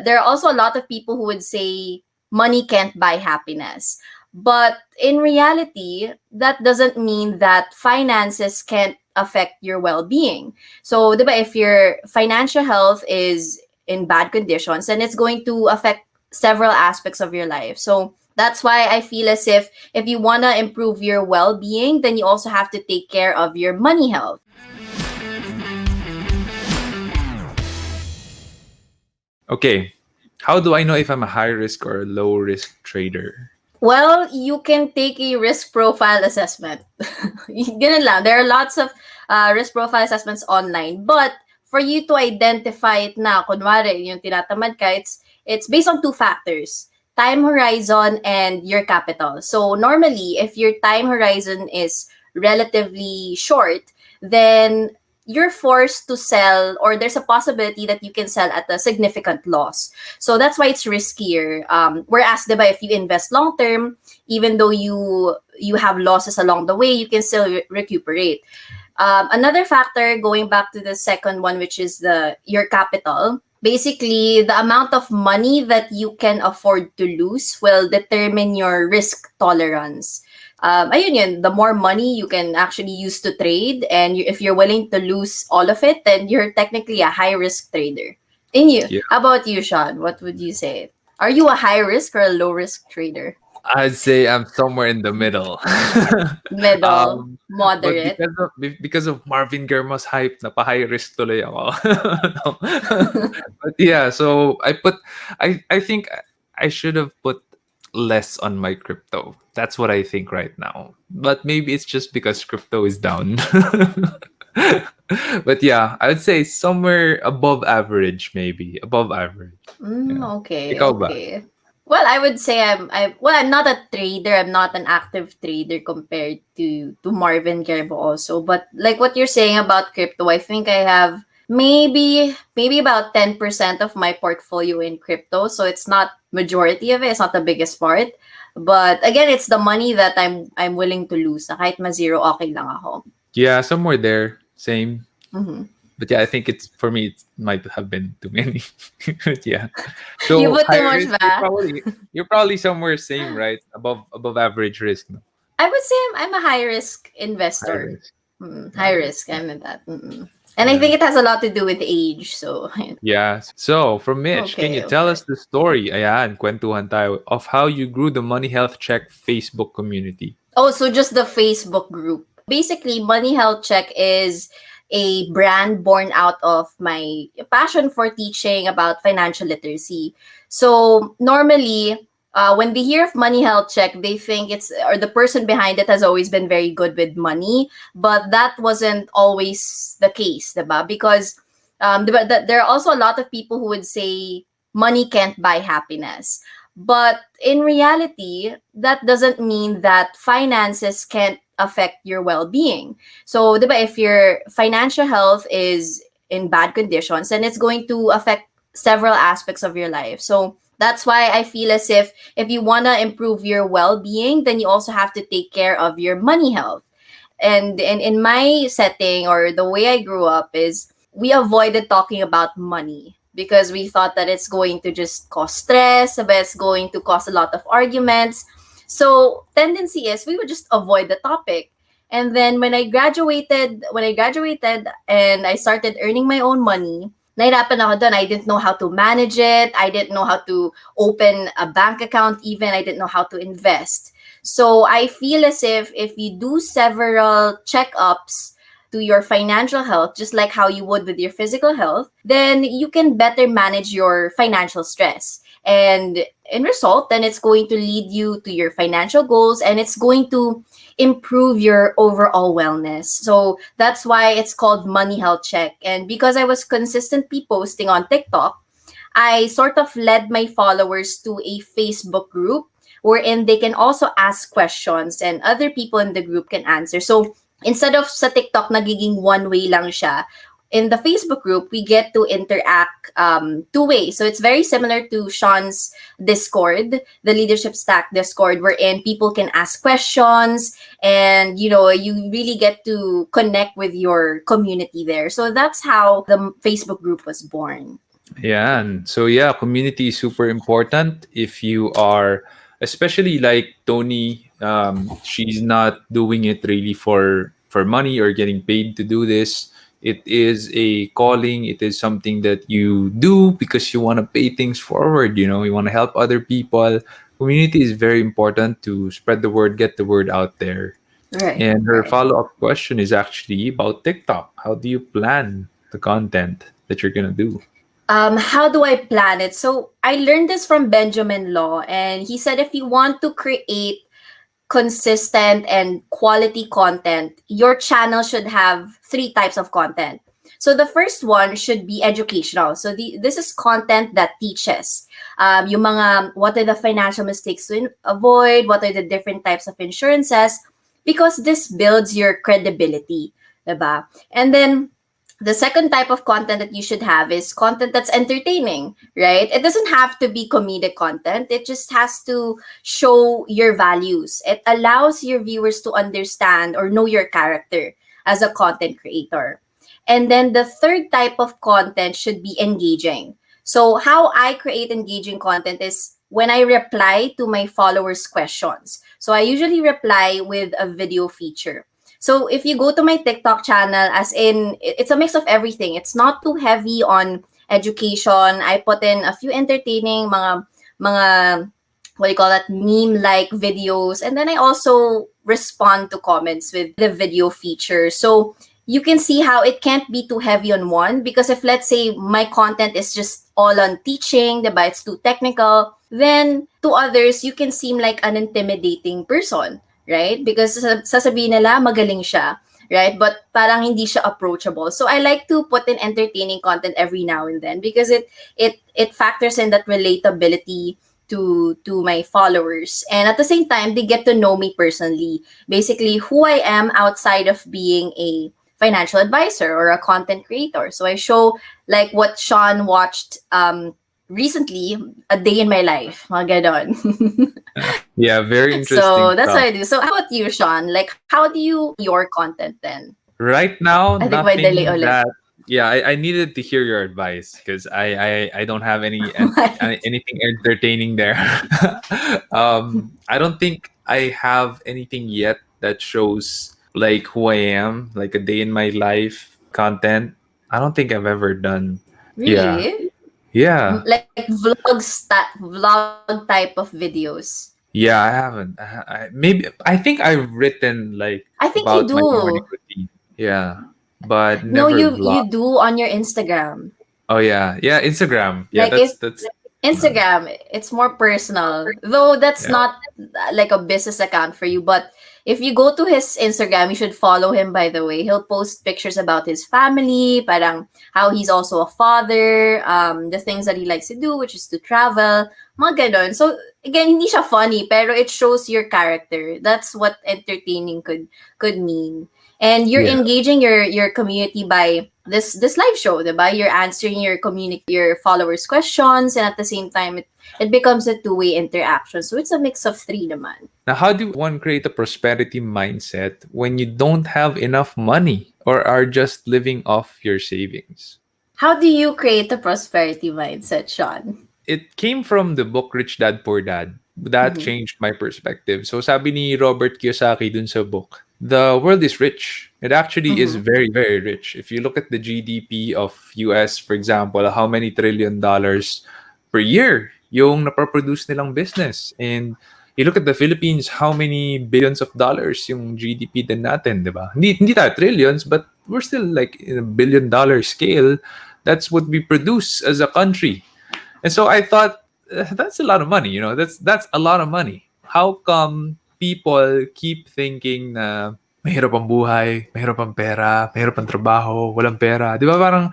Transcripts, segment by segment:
There are also a lot of people who would say money can't buy happiness. But in reality, that doesn't mean that finances can't affect your well-being. So, diba, if your financial health is in bad conditions, then it's going to affect several aspects of your life. So, that's why I feel as if you want to improve your well-being, then you also have to take care of your money health. Okay, how do I know if I'm a high risk or a low risk trader? Well, you can take a risk profile assessment. Ganun lang. There are lots of risk profile assessments online. But for you to identify it na, kunwari, yung tinatamad ka, it's based on two factors. Time horizon and your capital. So normally, if your time horizon is relatively short, then you're forced to sell, or there's a possibility that you can sell at a significant loss. So that's why it's riskier. Whereas, diba, if you invest long term, even though you have losses along the way, you can still recuperate. Another factor, going back to the second one, which is your capital. Basically, the amount of money that you can afford to lose will determine your risk tolerance. Ayun yun, the more money you can actually use to trade, and if you're willing to lose all of it, then you're technically a high risk trader. And you, Yeah. how about you, Sean? What would you say? Are you a high risk or a low risk trader? I'd say I'm somewhere in the middle. Middle, But moderate. because of Marvin Germa's hype, napa-high risk tuloy ako. No. But yeah, so I think I should have put less on my crypto. That's what I think right now. But maybe it's just because crypto is down. But yeah, I would say somewhere above average, maybe above average. Yeah. Okay, Ikaw ba? okay. Well, I would say I'm not a trader. I'm not an active trader compared to Marvin Gerbo also. But like what you're saying about crypto, I think I have maybe about 10% of my portfolio in crypto. So it's not majority of it. It's not the biggest part. But again, it's the money that I'm willing to lose. Na kahit ma-zero, okay lang ako. Yeah, somewhere there. Same. Mhm. But yeah, I think it's for me. It might have been too many. But yeah. You So put too high much risk. ba? You're probably somewhere same, right? Above average risk. No? I would say I'm a high risk High investor. risk. High Okay. risk. I'm in that. And I Yeah. think it has a lot to do with age. So, Yeah. So from Mitch, can okay, you tell okay. us the story? Ayan, kwentuhan tayo of how you grew the Money Health Check Facebook community. Oh, so just the Facebook group. Basically, Money Health Check is a brand born out of my passion for teaching about financial literacy. So normally, when they hear of Money Health Check, they think or the person behind it has always been very good with money, but that wasn't always the case, diba? Because there are also a lot of people who would say money can't buy happiness. But in reality, that doesn't mean that finances can't affect your well-being. So, diba, if your financial health is in bad conditions, then it's going to affect several aspects of your life. So, that's why I feel as if you want to improve your well-being, then you also have to take care of your money health. And in my setting, or the way I grew up, is we avoided talking about money because we thought that it's going to just cause stress, but it's going to cause a lot of arguments. So tendency is we would just avoid the topic. And then when I graduated and I started earning my own money, nahirapan ako doon. I didn't know how to manage it. I didn't know how to open a bank account even. I didn't know how to invest. So I feel as if you do several checkups to your financial health, just like how you would with your physical health, then you can better manage your financial stress. And in result, then it's going to lead you to your financial goals, and it's going to improve your overall wellness. So that's why it's called Money Health Check. And because I was consistently posting on TikTok, I sort of led my followers to a Facebook group wherein they can also ask questions and other people in the group can answer. So instead of sa TikTok nagiging one way lang siya, in the Facebook group, we get to interact two ways. So it's very similar to Sean's Discord, the Leadership Stack Discord, wherein people can ask questions and, you really get to connect with your community there. So that's how the Facebook group was born. Yeah, and so yeah, community is super important if you are, especially like Tony. She's not doing it really for money or getting paid to do this. It is a calling. It is something that you do because you want to pay things forward. You know, you want to help other people. Community is very important to spread the word, get the word out there. Right, And her right. follow up question is actually about TikTok. How do you plan the content that you're gonna do? How do I plan it? So I learned this from Benjamin Law, and he said if you want to create consistent and quality content, your channel should have three types of content. So the first one should be educational. So this is content that teaches. Yung mga, what are the financial mistakes to avoid, what are the different types of insurances, because this builds your credibility. Diba? And then the second type of content that you should have is content that's entertaining, right? It doesn't have to be comedic content. It just has to show your values. It allows your viewers to understand or know your character as a content creator. And then the third type of content should be engaging. So, how I create engaging content is when I reply to my followers' questions. So, I usually reply with a video feature. So if you go to my TikTok channel, as in, it's a mix of everything. It's not too heavy on education. I put in a few entertaining mga what do you call that, meme-like videos, and then I also respond to comments with the video feature. So you can see how it can't be too heavy on one, because if let's say my content is just all on teaching, diba, it's too technical, then to others you can seem like an intimidating person, right? Because sasabihin nila magaling siya, right? But parang hindi siya approachable. So I like to put in entertaining content every now and then, because it factors in that relatability to my followers, and at the same time they get to know me personally, basically who I am outside of being a financial advisor or a content creator. So I show like what Sean watched recently, a day in my life, mga ganon. Yeah, very interesting So that's what stuff. I do. So how about you, Sean? Like, how do you your content then? Right now, I think may delay nothing ulit. that. Yeah, I needed to hear your advice because I don't have anything entertaining there. I don't think I have anything yet that shows like who I am, like a day in my life content. I don't think I've ever done. Yeah, Really? yeah. Like vlog type of videos. Yeah, I haven't. Maybe I think I've written like I think you about my morning do. routine. Yeah, but No, never you vlog. do on your Instagram. Oh yeah, yeah. Instagram. Yeah, Like if that's uh, Instagram, it's more personal. Though that's yeah, not like a business account for you, but if you go to his Instagram, you should follow him, by the way. He'll post pictures about his family, parang how he's also a father, the things that he likes to do, which is to travel, mga ganon. So again, hindi siya funny, pero it shows your character. That's what entertaining could mean. And you're yeah, engaging your community by this live show, diba? You're answering your followers questions, and at the same time it becomes a two-way interaction, so it's a mix of three naman. Now, how do one create a prosperity mindset when you don't have enough money or are just living off your savings? How do you create a prosperity mindset, Sean? It came from the book Rich Dad Poor Dad. That Mm-hmm. changed my perspective. So sabi ni Robert Kiyosaki dun sa book, the world is rich. It actually is Mm-hmm. very, very rich. If you look at the GDP of US, for example, how many trillion dollars per year yung napaproduce nilang business. And you look at the Philippines, how many billions of dollars yung GDP din natin, di ba? Hindi tayo trillions, but we're still like in a billion-dollar scale. That's what we produce as a country. And so I thought that's a lot of money, you know. That's a lot of money. How come people keep thinking na mahirap ang buhay, mahirap ang pera, mahirap ang trabaho, walang pera. Di ba parang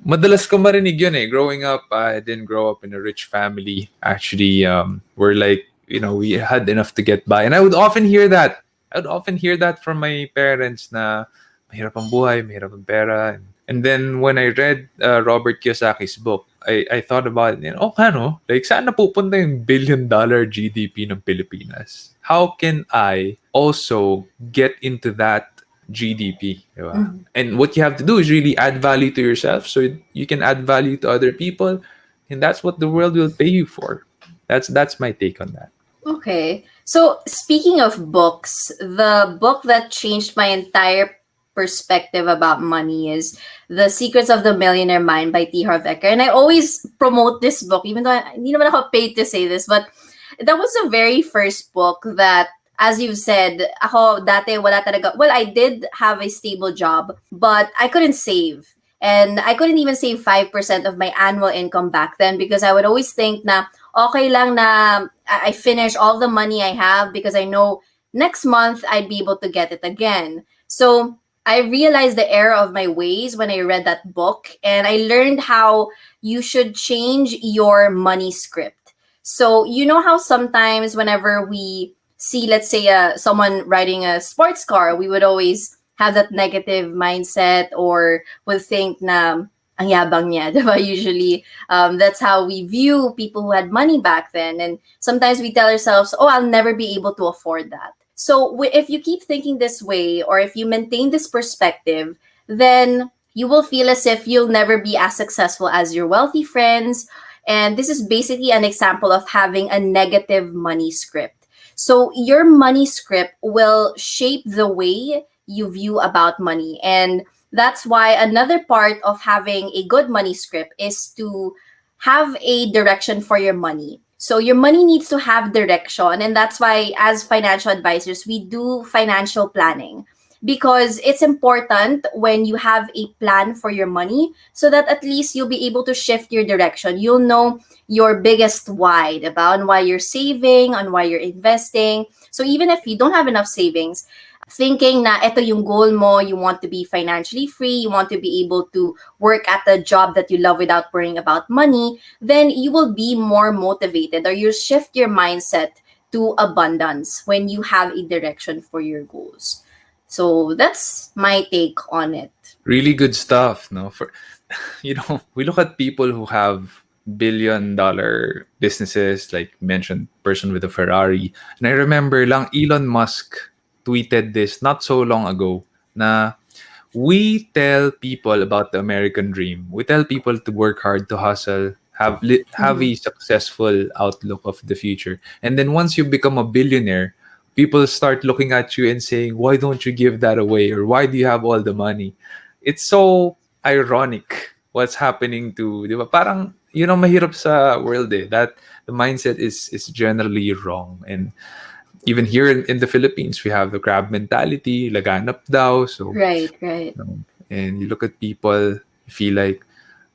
madalas ko marinig yun eh. Growing up, I didn't grow up in a rich family. Actually, we're like, you know, we had enough to get by. And I would often hear that. I would often hear that from my parents na mahirap ang buhay, mahirap ang pera. And then when I read Robert Kiyosaki's book, I thought about it, you know, oh, ano? Like, saan napupunta yung billion-dollar GDP ng Pilipinas? How can I also get into that GDP, di ba? Mhm. And what you have to do is really add value to yourself so you can add value to other people, and that's what the world will pay you for. That's my take on that. Okay. So speaking of books, the book that changed my entire perspective about money is The Secrets of the Millionaire Mind by T. Harv Eker. And I always promote this book, even though hindi naman ako paid to say this, but that was the very first book that, as you've said, ako dati wala talaga. Well, I did have a stable job, but I couldn't save. And I couldn't even save 5% of my annual income back then because I would always think na okay lang na I finish all the money I have because I know next month I'd be able to get it again. So I realized the error of my ways when I read that book, and I learned how you should change your money script. So you know how sometimes whenever we see, let's say, someone riding a sports car, we would always have that negative mindset or would think na ang yabang niya, diba? Usually, that's how we view people who had money back then. And sometimes we tell ourselves, oh, I'll never be able to afford that. So if you keep thinking this way, or if you maintain this perspective, then you will feel as if you'll never be as successful as your wealthy friends. And this is basically an example of having a negative money script. So your money script will shape the way you view about money. And that's why another part of having a good money script is to have a direction for your money. So your money needs to have direction. And that's why, as financial advisors, we do financial planning because it's important when you have a plan for your money so that at least you'll be able to shift your direction. You'll know your biggest why, about on why you're saving, on why you're investing. So even if you don't have enough savings, thinking na eto yung goal mo, you want to be financially free, you want to be able to work at a job that you love without worrying about money, then you will be more motivated, or you shift your mindset to abundance when you have a direction for your goals. So that's my take on it. Really good stuff, no? For we look at people who have billion-dollar businesses, like mentioned, person with a Ferrari. And I remember lang Elon Musk tweeted this not so long ago na we tell people about the American dream. We tell people to work hard, to hustle, have a Mhm. successful outlook of the future. And then once you become a billionaire, people start looking at you and saying, "Why don't you give that away?" or "Why do you have all the money?" It's so ironic what's happening to, di ba? Parang mahirap sa world that the mindset is generally wrong. And even here in the Philippines, we have the crab mentality, laganap daw. So, Right, right. and you look at people, you feel like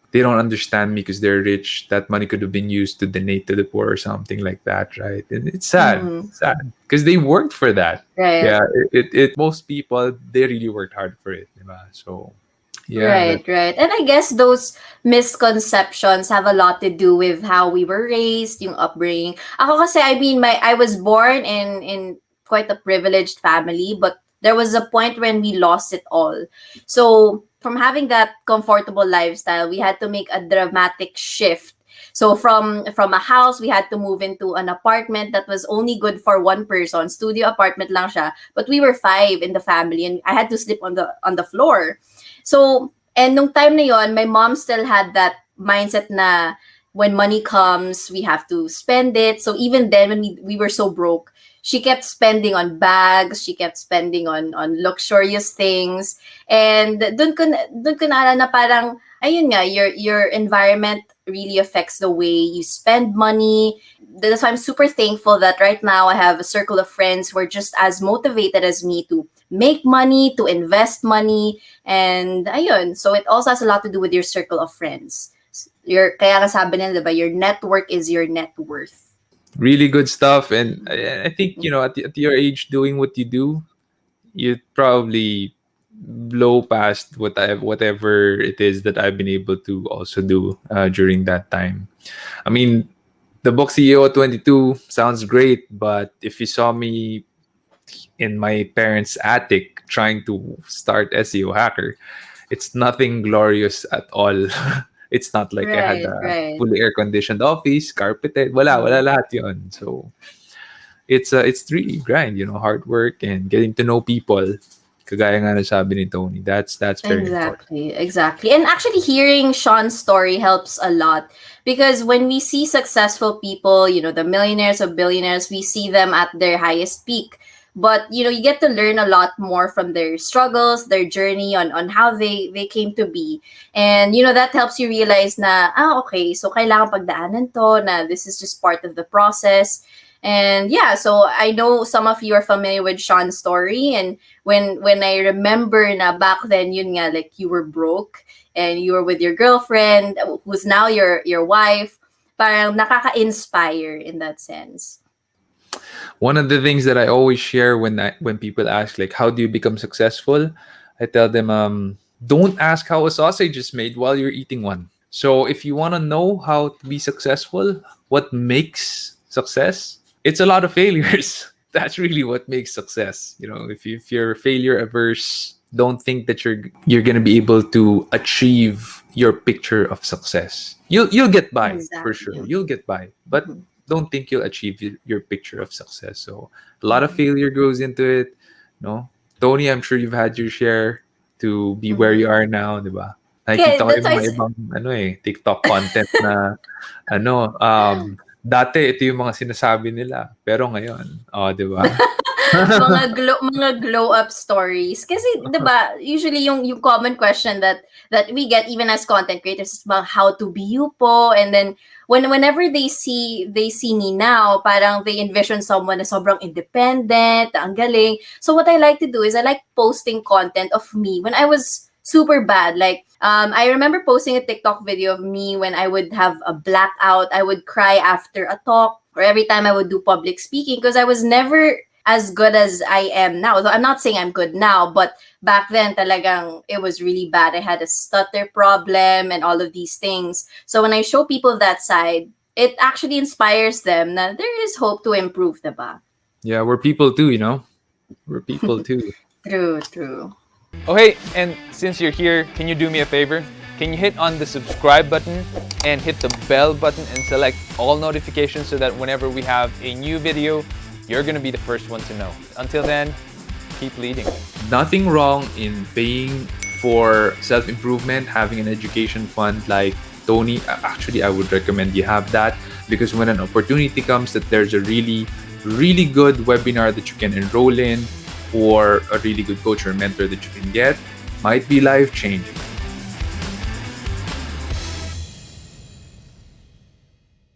they don't understand me because they're rich. That money could have been used to donate to the poor or something like that, right? And it's sad, Mhm. sad because they worked for that. Right. Yeah, it most people they really worked hard for it, diba? So, yeah, Right, right. And I guess those misconceptions have a lot to do with how we were raised, yung upbringing. Ako kasi, I mean, I was born in quite a privileged family, but there was a point when we lost it all. So, from having that comfortable lifestyle, we had to make a dramatic shift. So from a house, we had to move into an apartment that was only good for one person. Studio apartment lang siya, but we were five in the family, and I had to sleep on the floor. So, and nung time na yon, my mom still had that mindset na when money comes, we have to spend it. So even then, when we were so broke, she kept spending on bags, she kept spending on luxurious things. And dun ko naalala na parang, ayun nga, your environment really affects the way you spend money. That's why I'm super thankful that right now I have a circle of friends who are just as motivated as me to make money, to invest money, and ayun. So it also has a lot to do with your circle of friends. Kaya nga sabi nila, diba, your network is your net worth. really good stuff. And I think at your age, doing what you do, you'd probably blow past whatever it is that I've been able to also do during that time. I mean, the book CEO at 22 sounds great, but if you saw me in my parents' attic trying to start SEO hacker, it's nothing glorious at all. It's not like I had Right, a right. fully air conditioned office, carpeted, wala Mhm. lahat yon. So it's really grind, hard work and getting to know people. Kagaya nga na sabi ni Tony, that's very important. Exactly. And actually hearing Sean's story helps a lot because when we see successful people, the millionaires or billionaires, we see them at their highest peak. But you get to learn a lot more from their struggles, their journey on how they came to be. And that helps you realize na okay, so kailangan pagdaanan to, na this is just part of the process. And yeah, so I know some of you are familiar with Sean's story, and when I remember na back then, yun nga, like you were broke and you were with your girlfriend who's now your wife, parang nakaka-inspire in that sense. One of the things that I always share when people ask like how do you become successful, I tell them don't ask how a sausage is made while you're eating one. So if you want to know how to be successful, what makes success, it's a lot of failures. That's really what makes success. If you're failure averse, don't think that you're gonna be able to achieve your picture of success. You'll get by for sure. You'll get by, but don't think you'll achieve your picture of success. So a lot of failure goes into it. No, Tony, I'm sure you've had your share to be where you are now, di ba? Nakikita ko yung mga ibang TikTok content na dati ito yung mga sinasabi nila, pero ngayon, di ba? mga glow up stories kasi 'di ba usually yung common question that we get even as content creators is about how to be you po, and then whenever they see me now, parang they envision someone na sobrang independent, ang galing. So what I like to do is I like posting content of me when I was super bad. Like I remember posting a TikTok video of me when I would have a blackout. I would cry after a talk or every time I would do public speaking because I was never as good as I am now. Though I'm not saying I'm good now, but back then talagang it was really bad. I had a stutter problem and all of these things. So when I show people that side, it actually inspires them na there is hope to improve, diba? Yeah, we're people too, We're people too. True. Okay, and since you're here, can you do me a favor? Can you hit on the subscribe button and hit the bell button and select all notifications so that whenever we have a new video, you're going to be the first one to know. Until then, keep leading. Nothing wrong in paying for self-improvement, having an education fund like Tony. Actually, I would recommend you have that because when an opportunity comes that there's a really, really good webinar that you can enroll in or a really good coach or mentor that you can get, might be life-changing.